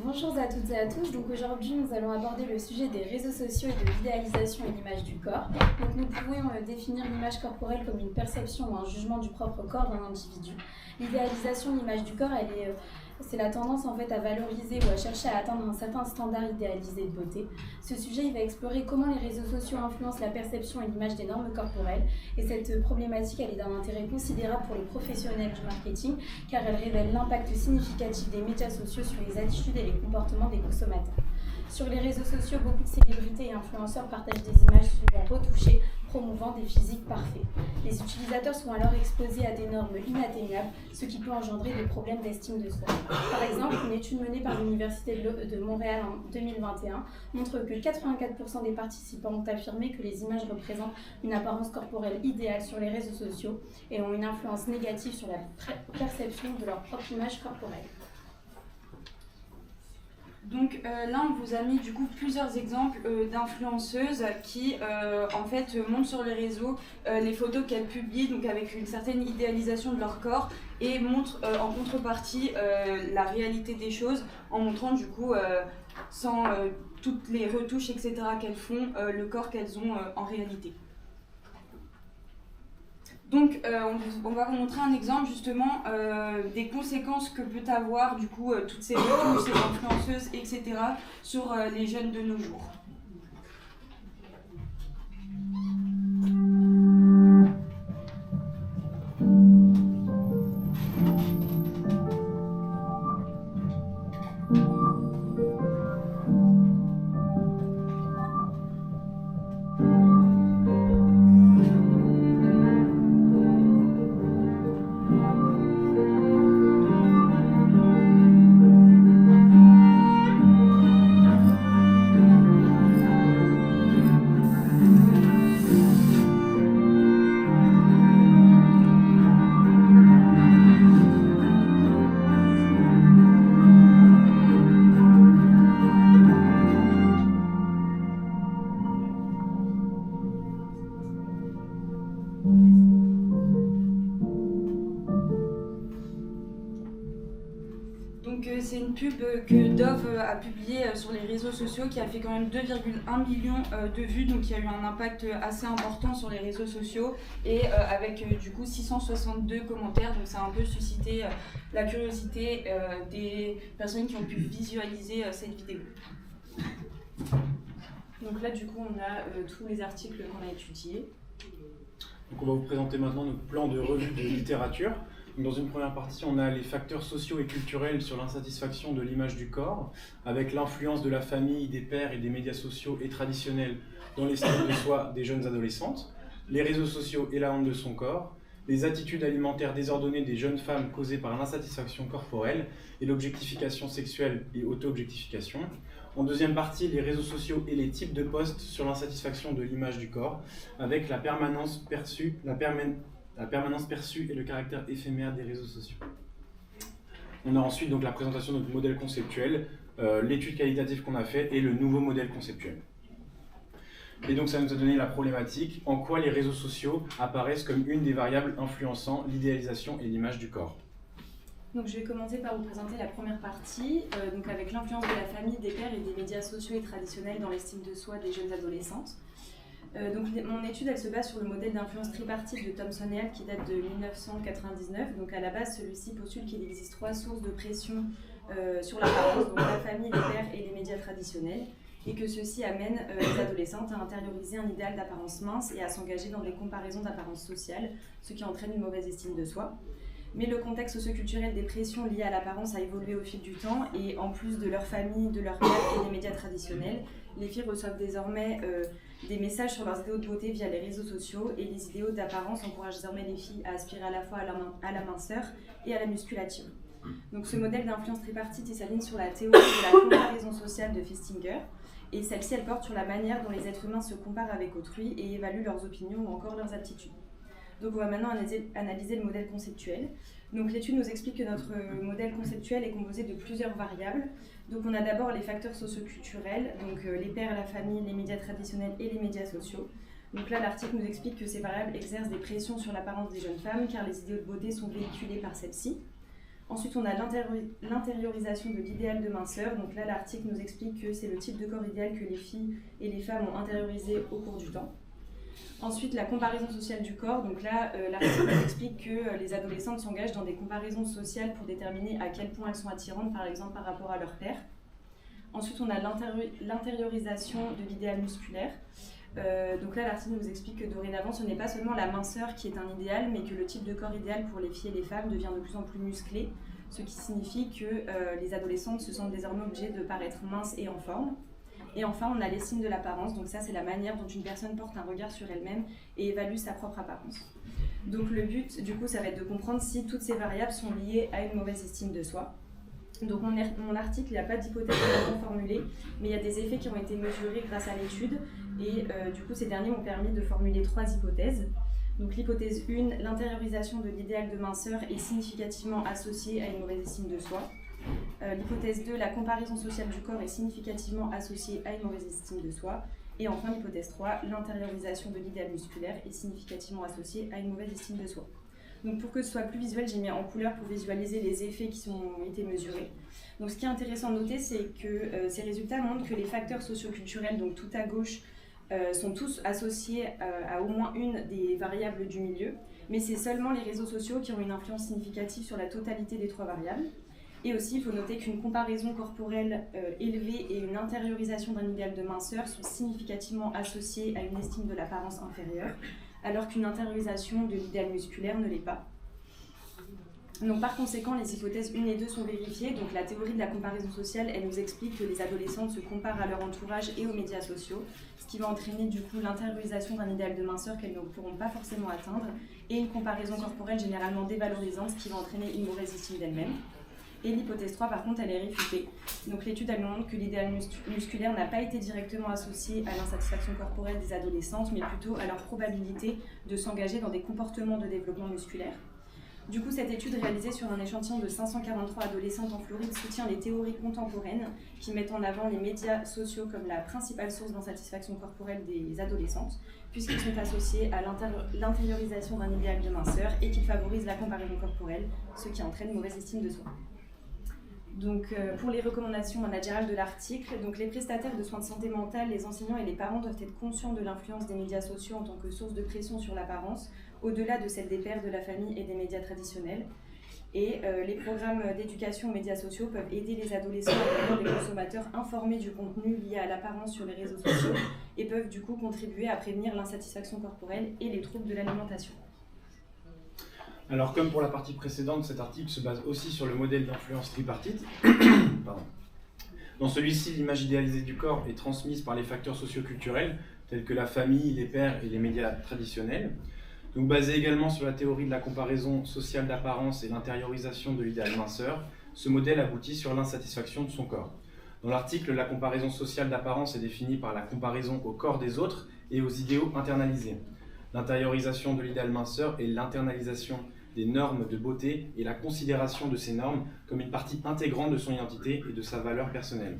Bonjour à toutes et à tous. Donc aujourd'hui, nous allons aborder le sujet des réseaux sociaux et de l'idéalisation et l'image du corps. Donc nous pouvons définir l'image corporelle comme une perception ou un jugement du propre corps d'un individu. L'idéalisation de l'image du corps, c'est la tendance en fait à valoriser ou à chercher à atteindre un certain standard idéalisé de beauté. Ce sujet, il va explorer comment les réseaux sociaux influencent la perception et l'image des normes corporelles. Et cette problématique, elle est d'un intérêt considérable pour les professionnels du marketing, car elle révèle l'impact significatif des médias sociaux sur les attitudes et les comportements des consommateurs. Sur les réseaux sociaux, beaucoup de célébrités et influenceurs partagent des images souvent retouchées, promouvant des physiques parfaits. Les utilisateurs sont alors exposés à des normes inatteignables, ce qui peut engendrer des problèmes d'estime de soi. Par exemple, une étude menée par l'Université de Montréal en 2021 montre que 84% des participants ont affirmé que les images représentent une apparence corporelle idéale sur les réseaux sociaux et ont une influence négative sur la perception de leur propre image corporelle. Donc là, on vous a mis du coup plusieurs exemples d'influenceuses qui en fait montrent sur les réseaux les photos qu'elles publient, donc avec une certaine idéalisation de leur corps, et montrent en contrepartie la réalité des choses en montrant du coup sans toutes les retouches etc. qu'elles font, le corps qu'elles ont en réalité. Donc on va vous montrer un exemple justement des conséquences que peut avoir du coup toutes ces retouches, ces influenceuses, etc. sur les jeunes de nos jours. Donc c'est une pub que Dove a publiée sur les réseaux sociaux qui a fait quand même 2,1 millions de vues, donc il y a eu un impact assez important sur les réseaux sociaux et avec du coup 662 commentaires, donc ça a un peu suscité la curiosité des personnes qui ont pu visualiser cette vidéo. Donc là du coup on a tous les articles qu'on a étudiés. Donc on va vous présenter maintenant notre plan de revue de littérature. Dans une première partie, on a les facteurs sociaux et culturels sur l'insatisfaction de l'image du corps, avec l'influence de la famille, des pairs et des médias sociaux et traditionnels dans l'estime de soi des jeunes adolescentes, les réseaux sociaux et la honte de son corps, les attitudes alimentaires désordonnées des jeunes femmes causées par l'insatisfaction corporelle et l'objectification sexuelle et auto-objectification. En deuxième partie, les réseaux sociaux et les types de posts sur l'insatisfaction de l'image du corps, avec la permanence perçue et le caractère éphémère des réseaux sociaux. On a ensuite donc la présentation de notre modèle conceptuel, l'étude qualitative qu'on a fait et le nouveau modèle conceptuel. Et donc ça nous a donné la problématique, en quoi les réseaux sociaux apparaissent comme une des variables influençant l'idéalisation et l'image du corps. Donc je vais commencer par vous présenter la première partie, donc avec l'influence de la famille, des pairs et des médias sociaux et traditionnels dans l'estime de soi des jeunes adolescentes. Donc mon étude elle se base sur le modèle d'influence tripartite de Thomson et Hall qui date de 1999. Donc à la base celui-ci postule qu'il existe 3 sources de pression sur l'apparence, donc la famille, les pairs et les médias traditionnels, et que ceci amène les adolescentes à intérioriser un idéal d'apparence mince et à s'engager dans des comparaisons d'apparence sociale, ce qui entraîne une mauvaise estime de soi. Mais le contexte socioculturel des pressions liées à l'apparence a évolué au fil du temps et en plus de leur famille, de leur père et des médias traditionnels, les filles reçoivent désormais des messages sur leurs idéaux de beauté via les réseaux sociaux et les idéaux d'apparence encouragent désormais les filles à aspirer à la fois à la minceur et à la musculature. Donc ce modèle d'influence tripartite s'aligne sur la théorie de la comparaison sociale de Festinger et celle-ci elle porte sur la manière dont les êtres humains se comparent avec autrui et évaluent leurs opinions ou encore leurs aptitudes. Donc on va maintenant analyser le modèle conceptuel. Donc l'étude nous explique que notre modèle conceptuel est composé de plusieurs variables. Donc on a d'abord les facteurs socioculturels, donc les pairs, la famille, les médias traditionnels et les médias sociaux. Donc là l'article nous explique que ces variables exercent des pressions sur l'apparence des jeunes femmes car les idéaux de beauté sont véhiculés par celles-ci. Ensuite, on a l'intériorisation de l'idéal de minceur. Donc là, l'article nous explique que c'est le type de corps idéal que les filles et les femmes ont intériorisé au cours du temps. Ensuite, la comparaison sociale du corps. Donc là, l'article nous explique que les adolescentes s'engagent dans des comparaisons sociales pour déterminer à quel point elles sont attirantes, par exemple, par rapport à leur père. Ensuite, on a l'intériorisation de l'idéal musculaire. Donc là, l'article nous explique que dorénavant, ce n'est pas seulement la minceur qui est un idéal, mais que le type de corps idéal pour les filles et les femmes devient de plus en plus musclé, ce qui signifie que les adolescentes se sentent désormais obligées de paraître minces et en forme. Et enfin, on a l'estime de l'apparence, donc ça, c'est la manière dont une personne porte un regard sur elle-même et évalue sa propre apparence. Donc le but, du coup, ça va être de comprendre si toutes ces variables sont liées à une mauvaise estime de soi. Donc mon article, il n'y a pas d'hypothèse vraiment formulée, mais il y a des effets qui ont été mesurés grâce à l'étude, et du coup ces derniers m'ont permis de formuler 3 hypothèses. Donc l'hypothèse 1, l'intériorisation de l'idéal de minceur est significativement associée à une mauvaise estime de soi. L'hypothèse 2, la comparaison sociale du corps est significativement associée à une mauvaise estime de soi. Et enfin l'hypothèse 3, l'intériorisation de l'idéal musculaire est significativement associée à une mauvaise estime de soi. Donc pour que ce soit plus visuel, j'ai mis en couleur pour visualiser les effets qui ont été mesurés. Donc ce qui est intéressant de noter, c'est que ces résultats montrent que les facteurs socioculturels, donc tout à gauche, sont tous associés à au moins une des variables du milieu, mais c'est seulement les réseaux sociaux qui ont une influence significative sur la totalité des 3 variables. Et aussi, il faut noter qu'une comparaison corporelle élevée et une intériorisation d'un idéal de minceur sont significativement associées à une estime de l'apparence inférieure, alors qu'une intériorisation de l'idéal musculaire ne l'est pas. Donc par conséquent, les hypothèses 1 et 2 sont vérifiées. Donc la théorie de la comparaison sociale, elle nous explique que les adolescentes se comparent à leur entourage et aux médias sociaux, ce qui va entraîner du coup l'intériorisation d'un idéal de minceur qu'elles ne pourront pas forcément atteindre, et une comparaison corporelle généralement dévalorisante, ce qui va entraîner une mauvaise estime d'elle-même. Et l'hypothèse 3, par contre, elle est réfutée. Donc l'étude, elle nous montre que l'idéal musculaire n'a pas été directement associé à l'insatisfaction corporelle des adolescentes, mais plutôt à leur probabilité de s'engager dans des comportements de développement musculaire. Du coup, cette étude réalisée sur un échantillon de 543 adolescentes en Floride soutient les théories contemporaines qui mettent en avant les médias sociaux comme la principale source d'insatisfaction corporelle des adolescentes, puisqu'ils sont associés à l'intériorisation d'un idéal de minceur et qu'ils favorisent la comparaison corporelle, ce qui entraîne une mauvaise estime de soi. Donc, pour les recommandations managériales de l'article, donc les prestataires de soins de santé mentale, les enseignants et les parents doivent être conscients de l'influence des médias sociaux en tant que source de pression sur l'apparence, au-delà de celle des pairs, de la famille et des médias traditionnels. Et les programmes d'éducation aux médias sociaux peuvent aider les adolescents à devenir des consommateurs informés du contenu lié à l'apparence sur les réseaux sociaux et peuvent du coup contribuer à prévenir l'insatisfaction corporelle et les troubles de l'alimentation. Alors, comme pour la partie précédente, cet article se base aussi sur le modèle d'influence tripartite. Dans celui-ci, l'image idéalisée du corps est transmise par les facteurs socioculturels, tels que la famille, les pairs et les médias traditionnels. Donc, basé également sur la théorie de la comparaison sociale d'apparence et l'intériorisation de l'idéal minceur, ce modèle aboutit sur l'insatisfaction de son corps. Dans l'article, la comparaison sociale d'apparence est définie par la comparaison au corps des autres et aux idéaux internalisés. L'intériorisation de l'idéal minceur et l'internalisation des normes de beauté et la considération de ces normes comme une partie intégrante de son identité et de sa valeur personnelle.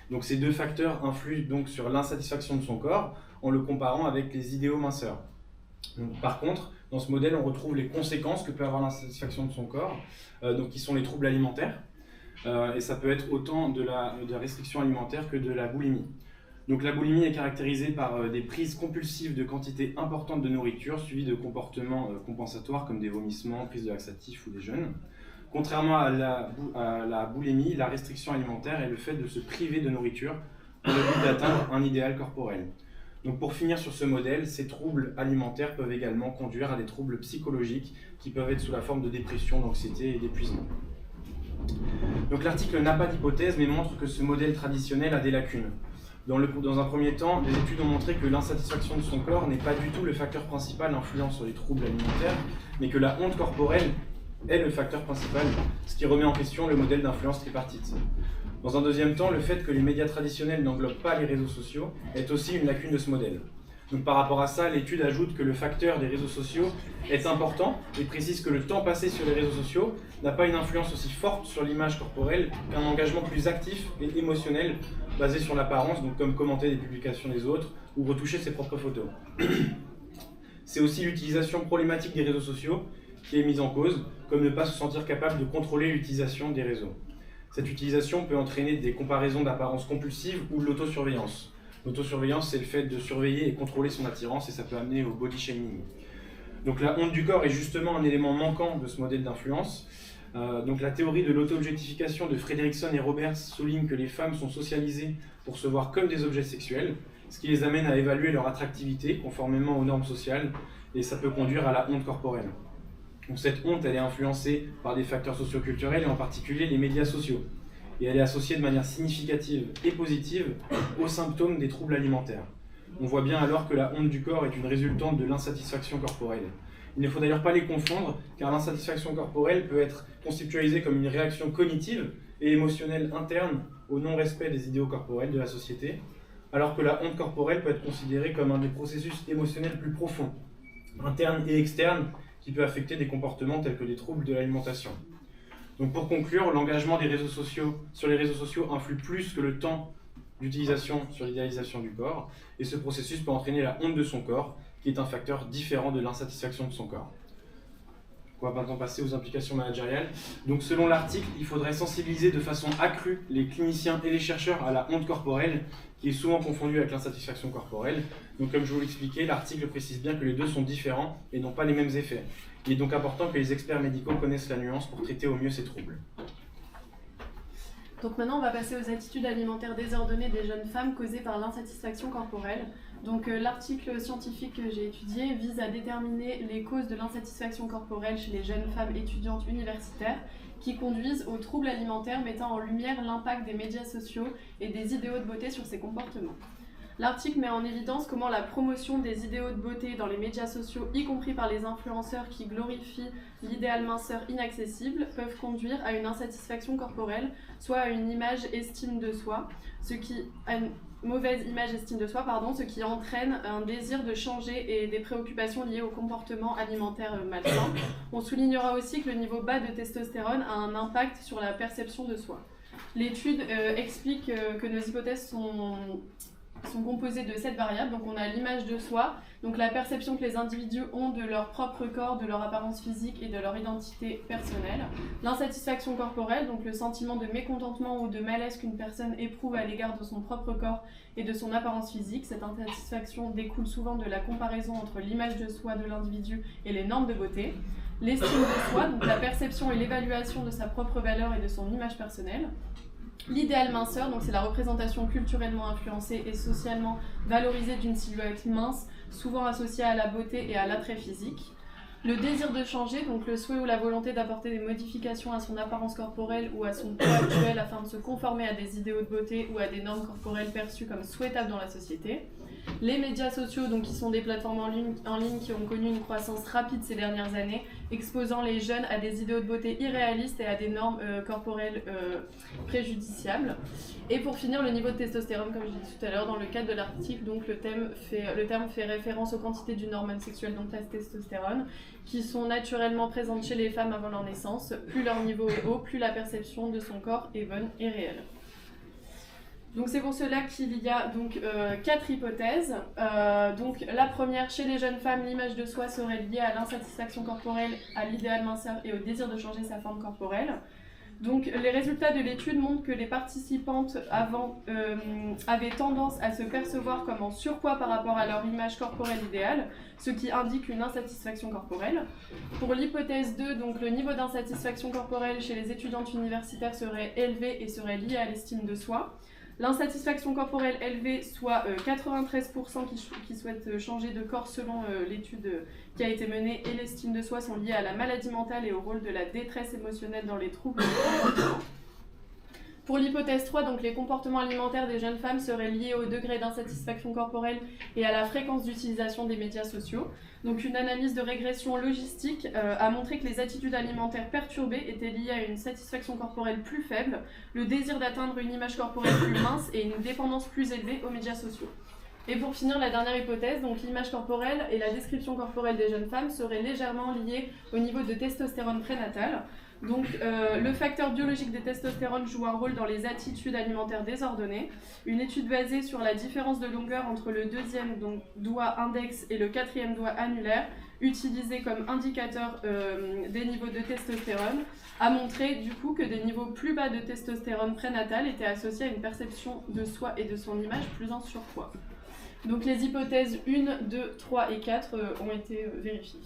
Donc ces 2 facteurs influent donc sur l'insatisfaction de son corps en le comparant avec les idéaux minceurs. Donc, par contre, dans ce modèle, on retrouve les conséquences que peut avoir l'insatisfaction de son corps, donc qui sont les troubles alimentaires, et ça peut être autant de la restriction alimentaire que de la boulimie. Donc la boulimie est caractérisée par des prises compulsives de quantités importantes de nourriture suivies de comportements compensatoires comme des vomissements, prise de laxatifs ou des jeûnes. Contrairement à la boulimie, la restriction alimentaire est le fait de se priver de nourriture pour le but d'atteindre un idéal corporel. Donc pour finir sur ce modèle, ces troubles alimentaires peuvent également conduire à des troubles psychologiques qui peuvent être sous la forme de dépression, d'anxiété et d'épuisement. Donc l'article n'a pas d'hypothèse mais montre que ce modèle traditionnel a des lacunes. Dans un premier temps, les études ont montré que l'insatisfaction de son corps n'est pas du tout le facteur principal influent sur les troubles alimentaires, mais que la honte corporelle est le facteur principal, ce qui remet en question le modèle d'influence tripartite. Dans un deuxième temps, le fait que les médias traditionnels n'englobent pas les réseaux sociaux est aussi une lacune de ce modèle. Donc par rapport à ça, l'étude ajoute que le facteur des réseaux sociaux est important et précise que le temps passé sur les réseaux sociaux n'a pas une influence aussi forte sur l'image corporelle qu'un engagement plus actif et émotionnel basé sur l'apparence, donc comme commenter des publications des autres ou retoucher ses propres photos. C'est aussi l'utilisation problématique des réseaux sociaux qui est mise en cause, comme ne pas se sentir capable de contrôler l'utilisation des réseaux. Cette utilisation peut entraîner des comparaisons d'apparence compulsive ou de l'autosurveillance. L'autosurveillance, c'est le fait de surveiller et contrôler son attirance et ça peut amener au body shaming. Donc la honte du corps est justement un élément manquant de ce modèle d'influence. Donc la théorie de l'auto-objectification de Fredrickson et Roberts souligne que les femmes sont socialisées pour se voir comme des objets sexuels, ce qui les amène à évaluer leur attractivité conformément aux normes sociales, et ça peut conduire à la honte corporelle. Donc cette honte, elle est influencée par des facteurs socioculturels et en particulier les médias sociaux. Et elle est associée de manière significative et positive aux symptômes des troubles alimentaires. On voit bien alors que la honte du corps est une résultante de l'insatisfaction corporelle. Il ne faut d'ailleurs pas les confondre, car l'insatisfaction corporelle peut être conceptualisée comme une réaction cognitive et émotionnelle interne au non-respect des idéaux corporels de la société, alors que la honte corporelle peut être considérée comme un des processus émotionnels plus profonds, internes et externes, qui peut affecter des comportements tels que des troubles de l'alimentation. Donc pour conclure, l'engagement des réseaux sociaux sur les réseaux sociaux influe plus que le temps d'utilisation sur l'idéalisation du corps, et ce processus peut entraîner la honte de son corps, qui est un facteur différent de l'insatisfaction de son corps. On va maintenant passer aux implications managériales. Donc selon l'article, il faudrait sensibiliser de façon accrue les cliniciens et les chercheurs à la honte corporelle, qui est souvent confondue avec l'insatisfaction corporelle. Donc comme je vous l'expliquais, l'article précise bien que les deux sont différents et n'ont pas les mêmes effets. Il est donc important que les experts médicaux connaissent la nuance pour traiter au mieux ces troubles. Donc maintenant, on va passer aux attitudes alimentaires désordonnées des jeunes femmes causées par l'insatisfaction corporelle. Donc l'article scientifique que j'ai étudié vise à déterminer les causes de l'insatisfaction corporelle chez les jeunes femmes étudiantes universitaires qui conduisent aux troubles alimentaires, mettant en lumière l'impact des médias sociaux et des idéaux de beauté sur ces comportements. L'article met en évidence comment la promotion des idéaux de beauté dans les médias sociaux, y compris par les influenceurs qui glorifient l'idéal minceur inaccessible, peuvent conduire à une insatisfaction corporelle, soit à une image estime de soi, mauvaise image estime de soi, ce qui entraîne un désir de changer et des préoccupations liées au comportement alimentaire malsain. On soulignera aussi que le niveau bas de testostérone a un impact sur la perception de soi. L'étude explique que nos hypothèses sont composées de 7 variables. Donc on a l'image de soi, donc la perception que les individus ont de leur propre corps, de leur apparence physique et de leur identité personnelle. L'insatisfaction corporelle, donc le sentiment de mécontentement ou de malaise qu'une personne éprouve à l'égard de son propre corps et de son apparence physique. Cette insatisfaction découle souvent de la comparaison entre l'image de soi de l'individu et les normes de beauté. L'estime de soi, donc la perception et l'évaluation de sa propre valeur et de son image personnelle. L'idéal minceur, donc c'est la représentation culturellement influencée et socialement valorisée d'une silhouette mince, souvent associée à la beauté et à l'attrait physique. Le désir de changer, donc le souhait ou la volonté d'apporter des modifications à son apparence corporelle ou à son poids actuel afin de se conformer à des idéaux de beauté ou à des normes corporelles perçues comme souhaitables dans la société. Les médias sociaux, donc, qui sont des plateformes en ligne qui ont connu une croissance rapide ces dernières années, exposant les jeunes à des idéaux de beauté irréalistes et à des normes corporelles préjudiciables. Et pour finir, le niveau de testostérone, comme je disais tout à l'heure, dans le cadre de l'article, donc le terme fait référence aux quantités d'une hormone sexuelle, donc la testostérone, qui sont naturellement présentes chez les femmes avant leur naissance. Plus leur niveau est haut, plus la perception de son corps est bonne et réelle. Donc c'est pour cela qu'il y a donc 4 hypothèses. Donc la première, chez les jeunes femmes, l'image de soi serait liée à l'insatisfaction corporelle, à l'idéal minceur et au désir de changer sa forme corporelle. Donc les résultats de l'étude montrent que les participantes avant avaient tendance à se percevoir comme en surpoids par rapport à leur image corporelle idéale, ce qui indique une insatisfaction corporelle. Pour l'hypothèse 2, donc le niveau d'insatisfaction corporelle chez les étudiantes universitaires serait élevé et serait lié à l'estime de soi. L'insatisfaction corporelle élevée, soit 93% qui souhaitent changer de corps selon l'étude qui a été menée, et l'estime de soi sont liées à la maladie mentale et au rôle de la détresse émotionnelle dans les troubles. Pour l'hypothèse 3, donc les comportements alimentaires des jeunes femmes seraient liés au degré d'insatisfaction corporelle et à la fréquence d'utilisation des médias sociaux. Donc une analyse de régression logistique a montré que les attitudes alimentaires perturbées étaient liées à une satisfaction corporelle plus faible, le désir d'atteindre une image corporelle plus mince et une dépendance plus élevée aux médias sociaux. Et pour finir, la dernière hypothèse, donc l'image corporelle et la description corporelle des jeunes femmes seraient légèrement liées au niveau de testostérone prénatal. Donc, le facteur biologique des testostérones joue un rôle dans les attitudes alimentaires désordonnées. Une étude basée sur la différence de longueur entre le deuxième doigt index et le quatrième doigt annulaire, utilisé comme indicateur des niveaux de testostérone, a montré du coup que des niveaux plus bas de testostérone prénatal étaient associés à une perception de soi et de son image plus en surpoids. Donc les hypothèses 1, 2, 3 et 4 ont été vérifiées.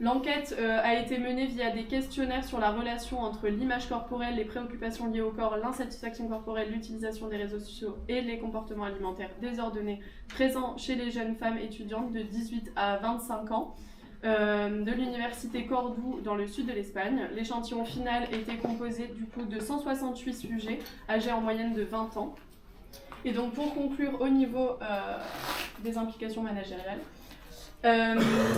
L'enquête a été menée via des questionnaires sur la relation entre l'image corporelle, les préoccupations liées au corps, l'insatisfaction corporelle, l'utilisation des réseaux sociaux et les comportements alimentaires désordonnés présents chez les jeunes femmes étudiantes de 18 à 25 ans de l'université Cordoue dans le sud de l'Espagne. L'échantillon final était composé du coup de 168 sujets âgés en moyenne de 20 ans. Et donc pour conclure au niveau des implications managériales,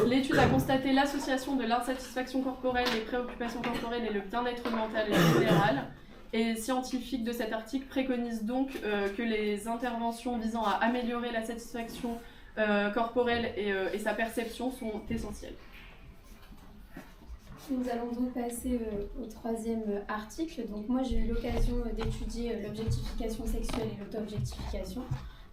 l'étude a constaté l'association de l'insatisfaction corporelle, les préoccupations corporelles et le bien-être mental général. Et les scientifiques de cet article préconisent donc que les interventions visant à améliorer la satisfaction corporelle et sa perception sont essentielles. Nous allons donc passer au troisième article. Donc moi j'ai eu l'occasion d'étudier l'objectification sexuelle et l'auto-objectification.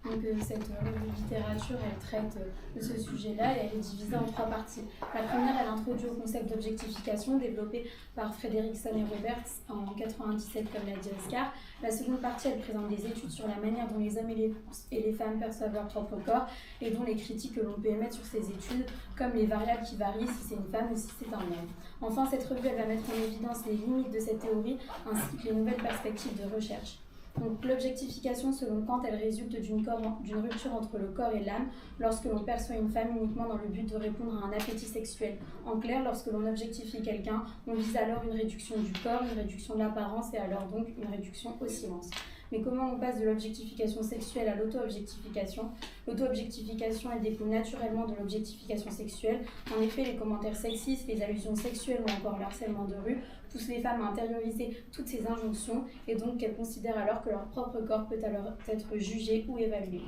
Donc cette revue de littérature, elle traite de ce sujet-là et elle est divisée en 3 parties. La première, elle introduit au concept d'objectification développé par Fredrickson et Roberts en 1997, comme l'a dit Oscar. La seconde partie, elle présente des études sur la manière dont les hommes et les femmes perçoivent leur propre corps et dont les critiques que l'on peut émettre sur ces études, comme les variables qui varient si c'est une femme ou si c'est un homme. Enfin, cette revue, elle va mettre en évidence les limites de cette théorie ainsi que les nouvelles perspectives de recherche. Donc, l'objectification, selon Kant, elle résulte d'une rupture entre le corps et l'âme lorsque l'on perçoit une femme uniquement dans le but de répondre à un appétit sexuel. En clair, lorsque l'on objectifie quelqu'un, on vise alors une réduction du corps, une réduction de l'apparence et alors donc une réduction au silence. Mais comment on passe de l'objectification sexuelle à l'auto-objectification ? L'auto-objectification, elle découle naturellement de l'objectification sexuelle. En effet, les commentaires sexistes, les allusions sexuelles ou encore le harcèlement de rue poussent les femmes à intérioriser toutes ces injonctions et donc qu'elles considèrent alors que leur propre corps peut alors être jugé ou évalué.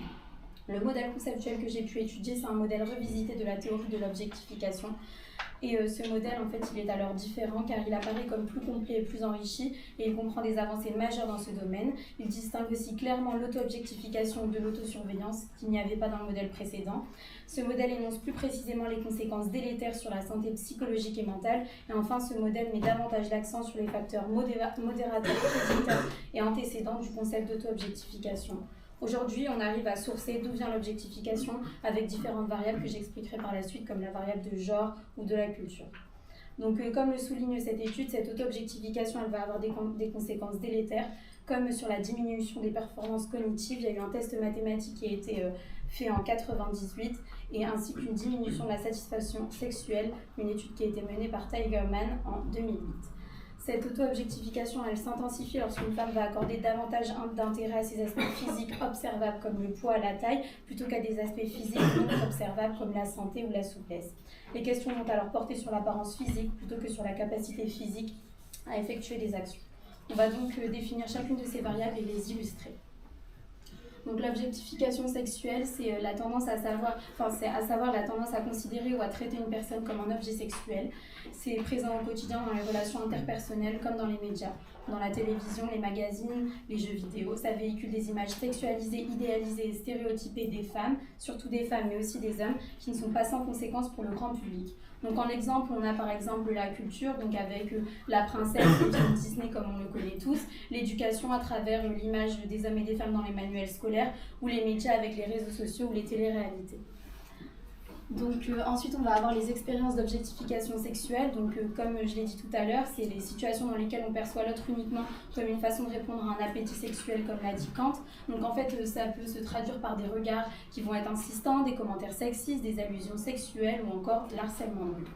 Le modèle conceptuel que j'ai pu étudier, c'est un modèle revisité de la théorie de l'objectification. Et ce modèle, en fait, il est alors différent car il apparaît comme plus complet et plus enrichi et il comprend des avancées majeures dans ce domaine. Il distingue aussi clairement l'auto-objectification de l'autosurveillance qu'il n'y avait pas dans le modèle précédent. Ce modèle énonce plus précisément les conséquences délétères sur la santé psychologique et mentale. Et enfin, ce modèle met davantage l'accent sur les facteurs modérateurs, prédicteurs et antécédents du concept d'auto-objectification. Aujourd'hui, on arrive à sourcer d'où vient l'objectification avec différentes variables que j'expliquerai par la suite, comme la variable de genre ou de la culture. Donc, comme le souligne cette étude, cette auto-objectification, elle va avoir des conséquences délétères, comme sur la diminution des performances cognitives. Il y a eu un test mathématique qui a été fait en 1998, et ainsi qu'une diminution de la satisfaction sexuelle, une étude qui a été menée par Tigerman en 2008. Cette auto-objectification, elle s'intensifie lorsqu'une femme va accorder davantage d'intérêt à ses aspects physiques observables comme le poids, la taille, plutôt qu'à des aspects physiques non observables comme la santé ou la souplesse. Les questions vont alors porter sur l'apparence physique plutôt que sur la capacité physique à effectuer des actions. On va donc définir chacune de ces variables et les illustrer. Donc l'objectification sexuelle, c'est la tendance à savoir la tendance à considérer ou à traiter une personne comme un objet sexuel. C'est présent au quotidien dans les relations interpersonnelles comme dans les médias, dans la télévision, les magazines, les jeux vidéo. Ça véhicule des images sexualisées, idéalisées et stéréotypées des femmes, surtout des femmes mais aussi des hommes, qui ne sont pas sans conséquences pour le grand public. Donc en exemple, on a par exemple la culture, donc avec la princesse, les films Disney comme on le connaît tous, l'éducation à travers l'image des hommes et des femmes dans les manuels scolaires, ou les médias avec les réseaux sociaux ou les téléréalités. Donc ensuite, on va avoir les expériences d'objectification sexuelle. Donc comme je l'ai dit tout à l'heure, c'est les situations dans lesquelles on perçoit l'autre uniquement comme une façon de répondre à un appétit sexuel, comme l'a dit Kant. Donc en fait, ça peut se traduire par des regards qui vont être insistants, des commentaires sexistes, des allusions sexuelles ou encore l'harcèlement de rue.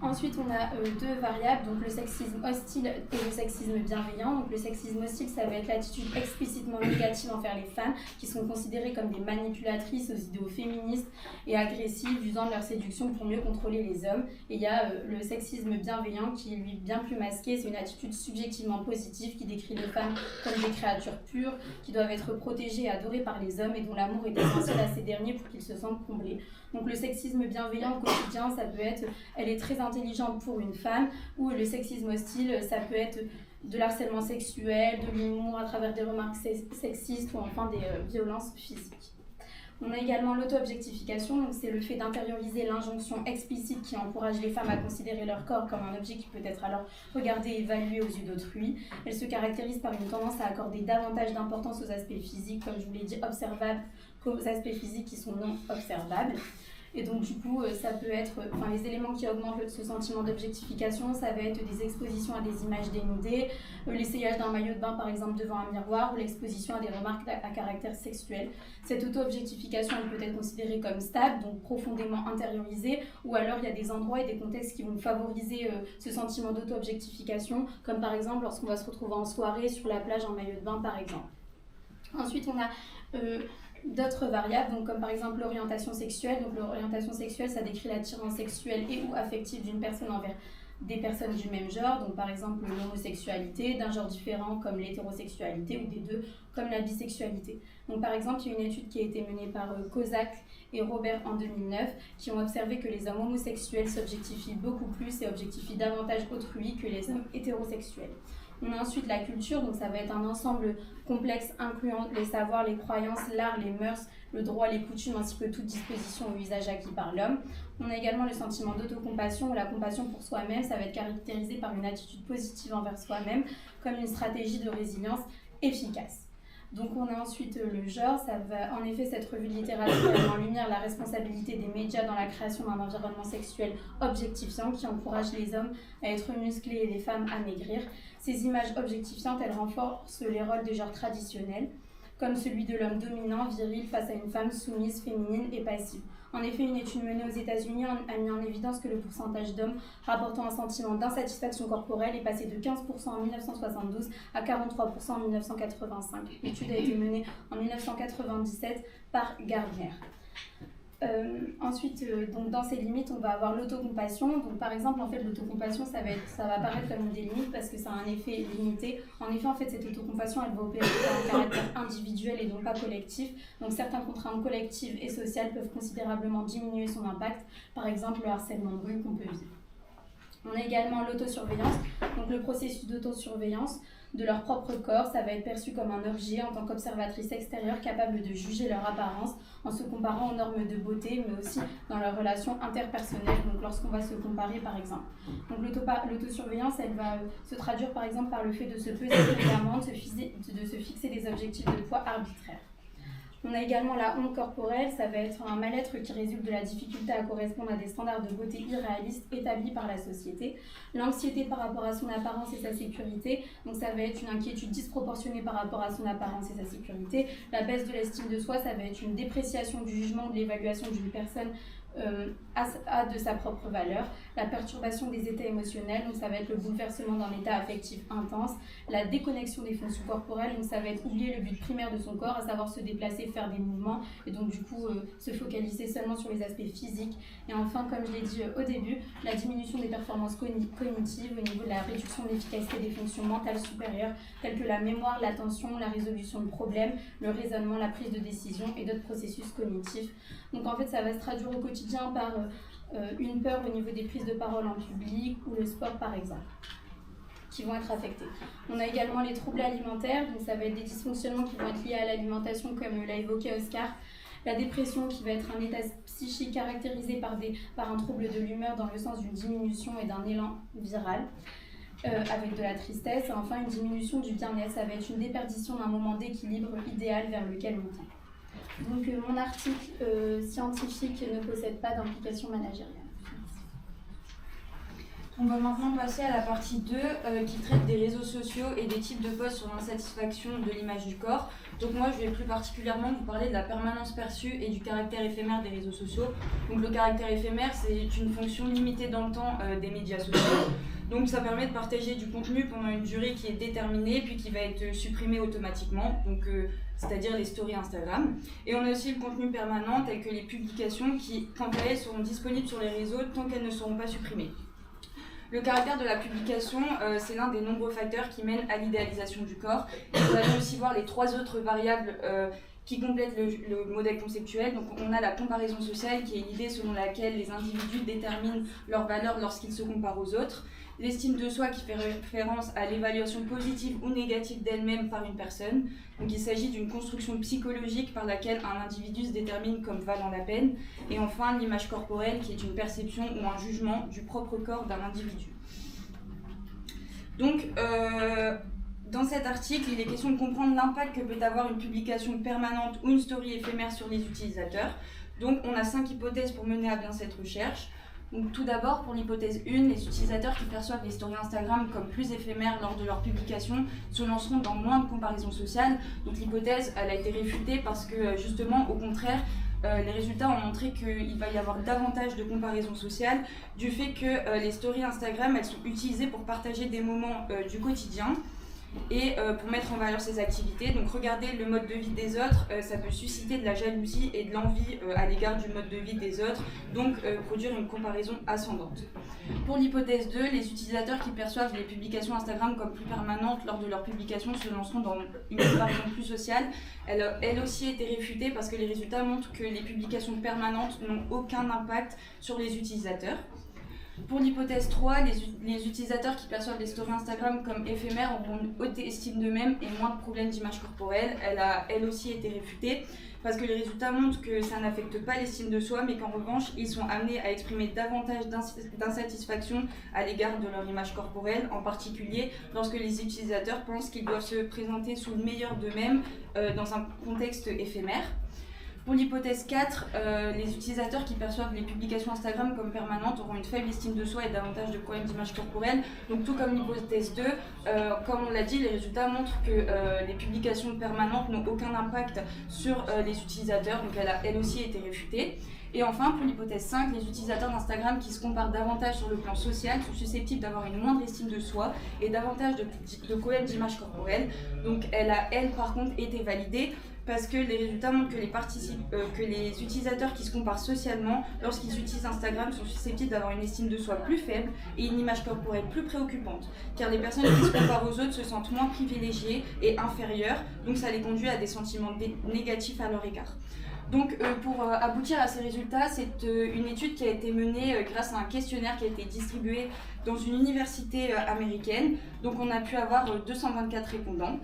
Ensuite, on a deux variables, donc le sexisme hostile et le sexisme bienveillant. Donc le sexisme hostile, ça va être l'attitude explicitement négative envers les femmes qui sont considérées comme des manipulatrices aux idéaux féministes et agressives, usant de leur séduction pour mieux contrôler les hommes. Et il y a le sexisme bienveillant qui est lui bien plus masqué, c'est une attitude subjectivement positive qui décrit les femmes comme des créatures pures, qui doivent être protégées et adorées par les hommes et dont l'amour est essentiel à ces derniers pour qu'ils se sentent comblés. Donc le sexisme bienveillant au quotidien, ça peut être, elle est très intelligente intelligente pour une femme, ou le sexisme hostile, ça peut être de l'harcèlement sexuel, de l'humour à travers des remarques sexistes ou enfin des violences physiques. On a également l'auto-objectification, donc c'est le fait d'intérioriser l'injonction explicite qui encourage les femmes à considérer leur corps comme un objet qui peut être alors regardé et évalué aux yeux d'autrui. Elle se caractérise par une tendance à accorder davantage d'importance aux aspects physiques, comme je vous l'ai dit, observables, qu'aux aspects physiques qui sont non observables. Et donc du coup, ça peut être, les éléments qui augmentent ce sentiment d'objectification, ça va être des expositions à des images dénudées, l'essayage d'un maillot de bain par exemple devant un miroir, ou l'exposition à des remarques à caractère sexuel. Cette auto-objectification, elle peut être considérée comme stable, donc profondément intériorisée, ou alors il y a des endroits et des contextes qui vont favoriser ce sentiment d'auto-objectification, comme par exemple lorsqu'on va se retrouver en soirée sur la plage en maillot de bain par exemple. Ensuite, on a d'autres variables, donc comme par exemple l'orientation sexuelle. Donc l'orientation sexuelle, ça décrit l'attirance sexuelle et ou affective d'une personne envers des personnes du même genre, donc par exemple l'homosexualité, d'un genre différent comme l'hétérosexualité, ou des deux comme la bisexualité. Donc par exemple, il y a une étude qui a été menée par Kozak et Robert en 2009 qui ont observé que les hommes homosexuels s'objectifient beaucoup plus et objectifient davantage autrui que les hommes hétérosexuels. On a ensuite la culture, donc ça va être un ensemble complexe incluant les savoirs, les croyances, l'art, les mœurs, le droit, les coutumes, ainsi que toute disposition ou usage acquis par l'homme. On a également le sentiment d'autocompassion ou la compassion pour soi-même. Ça va être caractérisé par une attitude positive envers soi-même, comme une stratégie de résilience efficace. Donc on a ensuite le genre, ça va, en effet cette revue de littérature met en lumière la responsabilité des médias dans la création d'un environnement sexuel objectifiant qui encourage les hommes à être musclés et les femmes à maigrir. Ces images objectifiantes, elles renforcent les rôles de genre traditionnels, comme celui de l'homme dominant, viril, face à une femme soumise, féminine et passive. En effet, une étude menée aux États-Unis a mis en évidence que le pourcentage d'hommes rapportant un sentiment d'insatisfaction corporelle est passé de 15% en 1972 à 43% en 1985. L'étude a été menée en 1997 par Gardner. Ensuite, donc dans ces limites, on va avoir l'autocompassion. Donc par exemple, en fait, l'autocompassion, ça va apparaître comme une des limites parce que ça a un effet limité. En effet, en fait, cette autocompassion, elle va opérer par un caractère individuel et donc pas collectif. Donc certaines contraintes collectives et sociales peuvent considérablement diminuer son impact. Par exemple, le harcèlement de rue qu'on peut vivre. On a également l'autosurveillance. Donc le processus d'autosurveillance de leur propre corps, ça va être perçu comme un objet en tant qu'observatrice extérieure capable de juger leur apparence en se comparant aux normes de beauté, mais aussi dans leurs relations interpersonnelles, donc lorsqu'on va se comparer par exemple. Donc l'autosurveillance, elle va se traduire par exemple par le fait de se peser régulièrement, de se fixer des objectifs de poids arbitraires. On a également la honte corporelle, ça va être un mal-être qui résulte de la difficulté à correspondre à des standards de beauté irréalistes établis par la société. L'anxiété par rapport à son apparence et sa sécurité, donc ça va être une inquiétude disproportionnée par rapport à son apparence et sa sécurité. La baisse de l'estime de soi, ça va être une dépréciation du jugement, de l'évaluation d'une personne de sa propre valeur. La perturbation des états émotionnels, donc ça va être le bouleversement d'un état affectif intense. La déconnexion des fonctions corporelles, donc ça va être oublier le but primaire de son corps, à savoir se déplacer, faire des mouvements, et donc du coup se focaliser seulement sur les aspects physiques. Et enfin, comme je l'ai dit au début, la diminution des performances cognitives au niveau de la réduction de l'efficacité des fonctions mentales supérieures, telles que la mémoire, l'attention, la résolution de problèmes, le raisonnement, la prise de décision et d'autres processus cognitifs. Donc en fait, ça va se traduire au quotidien par une peur au niveau des prises de parole en public ou le sport par exemple, qui vont être affectés. On a également les troubles alimentaires, donc ça va être des dysfonctionnements qui vont être liés à l'alimentation comme l'a évoqué Oscar. La dépression qui va être un état psychique caractérisé par un trouble de l'humeur dans le sens d'une diminution et d'un élan viral. Avec de la tristesse. Et enfin, une diminution du bien-être, ça va être une déperdition d'un moment d'équilibre idéal vers lequel on tend. Donc mon article scientifique ne possède pas d'implication managériale. On va maintenant passer à la partie 2 qui traite des réseaux sociaux et des types de posts sur l'insatisfaction de l'image du corps. Donc moi je vais plus particulièrement vous parler de la permanence perçue et du caractère éphémère des réseaux sociaux. Donc le caractère éphémère, c'est une fonction limitée dans le temps des médias sociaux. Donc ça permet de partager du contenu pendant une durée qui est déterminée puis qui va être supprimée automatiquement, donc c'est-à-dire les stories Instagram. Et on a aussi le contenu permanent tel que les publications qui, quant à elles, seront disponibles sur les réseaux tant qu'elles ne seront pas supprimées. Le caractère de la publication, c'est l'un des nombreux facteurs qui mènent à l'idéalisation du corps. Et vous allez aussi voir les 3 autres variables qui complète le modèle conceptuel. Donc on a la comparaison sociale qui est l'idée selon laquelle les individus déterminent leur valeur lorsqu'ils se comparent aux autres. L'estime de soi qui fait référence à l'évaluation positive ou négative d'elle-même par une personne. Donc il s'agit d'une construction psychologique par laquelle un individu se détermine comme valant la peine. Et enfin l'image corporelle qui est une perception ou un jugement du propre corps d'un individu. Donc dans cet article, il est question de comprendre l'impact que peut avoir une publication permanente ou une story éphémère sur les utilisateurs. Donc on a 5 hypothèses pour mener à bien cette recherche. Donc, tout d'abord, pour l'hypothèse 1, les utilisateurs qui perçoivent les stories Instagram comme plus éphémères lors de leur publication se lanceront dans moins de comparaisons sociales. Donc l'hypothèse, elle a été réfutée parce que justement, au contraire, les résultats ont montré qu'il va y avoir davantage de comparaisons sociales du fait que les stories Instagram, elles sont utilisées pour partager des moments du quotidien et pour mettre en valeur ses activités. Donc regarder le mode de vie des autres, ça peut susciter de la jalousie et de l'envie à l'égard du mode de vie des autres, donc produire une comparaison ascendante. Pour l'hypothèse 2, les utilisateurs qui perçoivent les publications Instagram comme plus permanentes lors de leur publication se lanceront dans une comparaison plus sociale. Elle aussi a été réfutée parce que les résultats montrent que les publications permanentes n'ont aucun impact sur les utilisateurs. Pour l'hypothèse 3, les utilisateurs qui perçoivent les stories Instagram comme éphémères auront une haute estime d'eux-mêmes et moins de problèmes d'image corporelle. Elle a elle aussi été réfutée parce que les résultats montrent que ça n'affecte pas l'estime de soi, mais qu'en revanche, ils sont amenés à exprimer davantage d'insatisfaction à l'égard de leur image corporelle, en particulier lorsque les utilisateurs pensent qu'ils doivent se présenter sous le meilleur d'eux-mêmes dans un contexte éphémère. Pour l'hypothèse 4, les utilisateurs qui perçoivent les publications Instagram comme permanentes auront une faible estime de soi et davantage de problèmes d'image corporelle. Donc tout comme l'hypothèse 2, comme on l'a dit, les résultats montrent que les publications permanentes n'ont aucun impact sur les utilisateurs, donc elle a elle aussi été réfutée. Et enfin, pour l'hypothèse 5, les utilisateurs d'Instagram qui se comparent davantage sur le plan social sont susceptibles d'avoir une moindre estime de soi et davantage de problèmes d'image corporelle. Donc elle a, elle, par contre, été validée parce que les résultats montrent que les utilisateurs qui se comparent socialement, lorsqu'ils utilisent Instagram, sont susceptibles d'avoir une estime de soi plus faible et une image corporelle plus préoccupante. Car les personnes qui se comparent aux autres se sentent moins privilégiées et inférieures, donc ça les conduit à des sentiments négatifs à leur égard. Donc pour aboutir à ces résultats, c'est une étude qui a été menée grâce à un questionnaire qui a été distribué dans une université américaine. Donc on a pu avoir 224 répondants.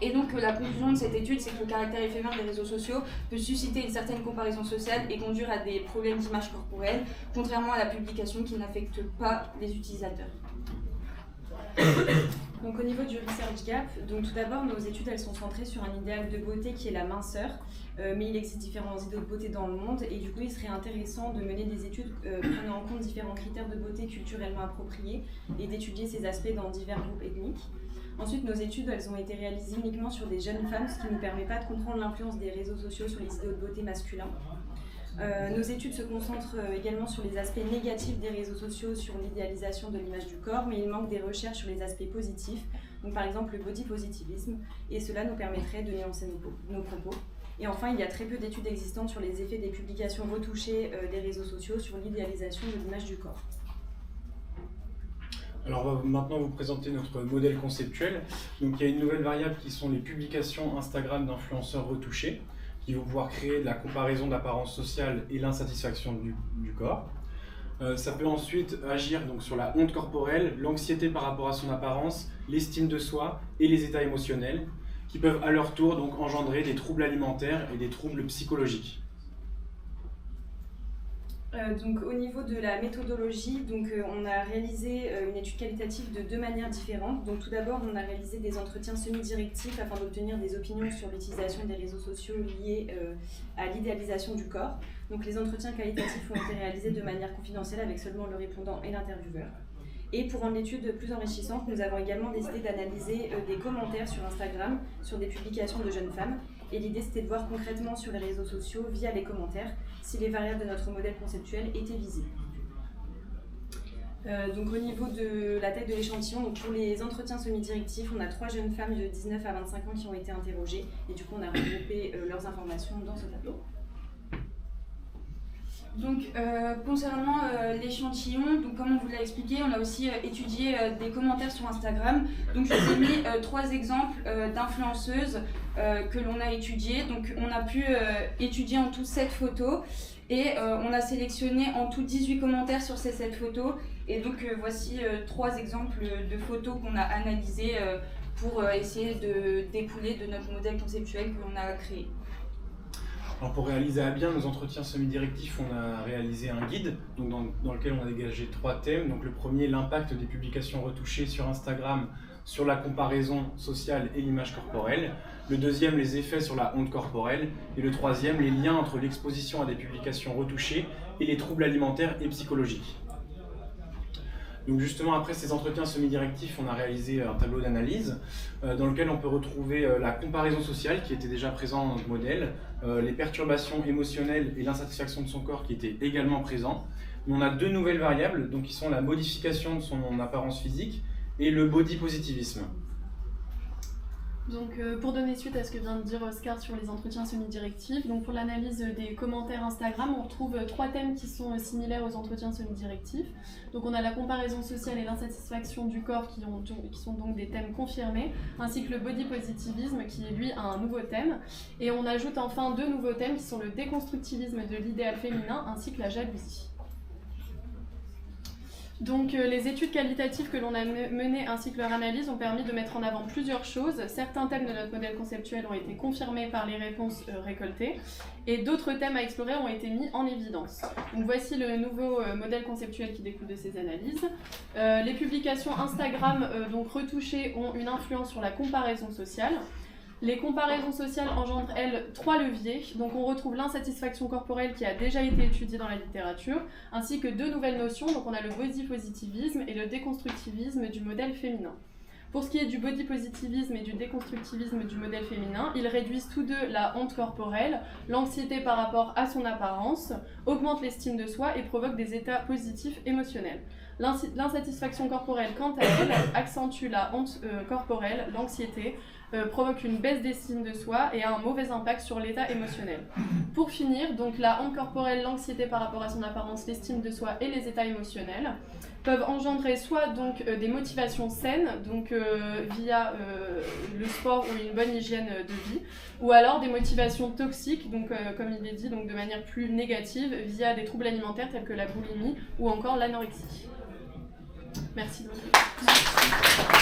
Et donc la conclusion de cette étude, c'est que le caractère éphémère des réseaux sociaux peut susciter une certaine comparaison sociale et conduire à des problèmes d'image corporelle, contrairement à la publication qui n'affecte pas les utilisateurs. Donc au niveau du Research Gap, donc tout d'abord nos études elles sont centrées sur un idéal de beauté qui est la minceur, mais il existe différents idéaux de beauté dans le monde et du coup il serait intéressant de mener des études prenant en compte différents critères de beauté culturellement appropriés et d'étudier ces aspects dans divers groupes ethniques. Ensuite, nos études elles ont été réalisées uniquement sur des jeunes femmes, ce qui ne nous permet pas de comprendre l'influence des réseaux sociaux sur les idéaux de beauté masculins. Nos études se concentrent également sur les aspects négatifs des réseaux sociaux, sur l'idéalisation de l'image du corps, mais il manque des recherches sur les aspects positifs, donc par exemple le body positivisme, et cela nous permettrait de nuancer nos propos. Et enfin, il y a très peu d'études existantes sur les effets des publications retouchées des réseaux sociaux sur l'idéalisation de l'image du corps. Alors on va maintenant vous présenter notre modèle conceptuel. Donc il y a une nouvelle variable qui sont les publications Instagram d'influenceurs retouchés, qui vont pouvoir créer de la comparaison d'apparence sociale et l'insatisfaction du corps. Ça peut ensuite agir donc sur la honte corporelle, l'anxiété par rapport à son apparence, l'estime de soi et les états émotionnels, qui peuvent à leur tour donc engendrer des troubles alimentaires et des troubles psychologiques. Donc au niveau de la méthodologie, on a réalisé une étude qualitative de 2 manières différentes. Donc tout d'abord, on a réalisé des entretiens semi-directifs afin d'obtenir des opinions sur l'utilisation des réseaux sociaux liés à l'idéalisation du corps. Donc les entretiens qualitatifs ont été réalisés de manière confidentielle avec seulement le répondant et l'intervieweur. Et pour rendre l'étude plus enrichissante, nous avons également décidé d'analyser des commentaires sur Instagram sur des publications de jeunes femmes. Et l'idée c'était de voir concrètement sur les réseaux sociaux, via les commentaires, si les variables de notre modèle conceptuel étaient visibles. Donc au niveau de la taille de l'échantillon, pour les entretiens semi-directifs, on a 3 jeunes femmes de 19 à 25 ans qui ont été interrogées. Et du coup on a regroupé leurs informations dans ce tableau. Donc, concernant l'échantillon, donc comme on vous l'a expliqué, on a aussi étudié des commentaires sur Instagram. Donc, je vous ai mis 3 exemples d'influenceuses que l'on a étudiées. Donc, on a pu étudier en tout 7 photos et on a sélectionné en tout 18 commentaires sur ces 7 photos. Et donc, voici 3 exemples de photos qu'on a analysées pour essayer de découler de notre modèle conceptuel que l'on a créé. Alors pour réaliser à bien nos entretiens semi-directifs, on a réalisé un guide donc dans lequel on a dégagé 3 thèmes. Donc le premier, l'impact des publications retouchées sur Instagram sur la comparaison sociale et l'image corporelle. Le deuxième, les effets sur la honte corporelle. Et le troisième, les liens entre l'exposition à des publications retouchées et les troubles alimentaires et psychologiques. Donc justement, après ces entretiens semi-directifs, on a réalisé un tableau d'analyse dans lequel on peut retrouver la comparaison sociale qui était déjà présente dans notre modèle, les perturbations émotionnelles et l'insatisfaction de son corps qui étaient également présents. Mais on a 2 nouvelles variables donc, qui sont la modification de son apparence physique et le body positivisme. Donc pour donner suite à ce que vient de dire Oscar sur les entretiens semi-directifs, donc pour l'analyse des commentaires Instagram, on retrouve 3 thèmes qui sont similaires aux entretiens semi-directifs. Donc on a la comparaison sociale et l'insatisfaction du corps qui sont donc des thèmes confirmés, ainsi que le body positivisme qui lui a un nouveau thème. Et on ajoute enfin 2 nouveaux thèmes qui sont le déconstructivisme de l'idéal féminin ainsi que la jalousie. Donc les études qualitatives que l'on a menées ainsi que leur analyse ont permis de mettre en avant plusieurs choses. Certains thèmes de notre modèle conceptuel ont été confirmés par les réponses récoltées et d'autres thèmes à explorer ont été mis en évidence. Donc voici le nouveau modèle conceptuel qui découle de ces analyses. Les publications Instagram donc retouchées ont une influence sur la comparaison sociale. Les comparaisons sociales engendrent, elles, 3 leviers. Donc on retrouve l'insatisfaction corporelle qui a déjà été étudiée dans la littérature, ainsi que 2 nouvelles notions. Donc on a le body positivisme et le déconstructivisme du modèle féminin. Pour ce qui est du body positivisme et du déconstructivisme du modèle féminin, ils réduisent tous 2 la honte corporelle, l'anxiété par rapport à son apparence, augmentent l'estime de soi et provoquent des états positifs émotionnels. L'insatisfaction corporelle, quant à elle, accentue la honte corporelle, l'anxiété, provoque une baisse d'estime de soi et a un mauvais impact sur l'état émotionnel. Pour finir, donc la honte corporelle, l'anxiété par rapport à son apparence, l'estime de soi et les états émotionnels peuvent engendrer soit donc des motivations saines, donc via le sport ou une bonne hygiène de vie, ou alors des motivations toxiques, donc comme il est dit, donc de manière plus négative, via des troubles alimentaires tels que la boulimie ou encore l'anorexie. Merci de votre écoute.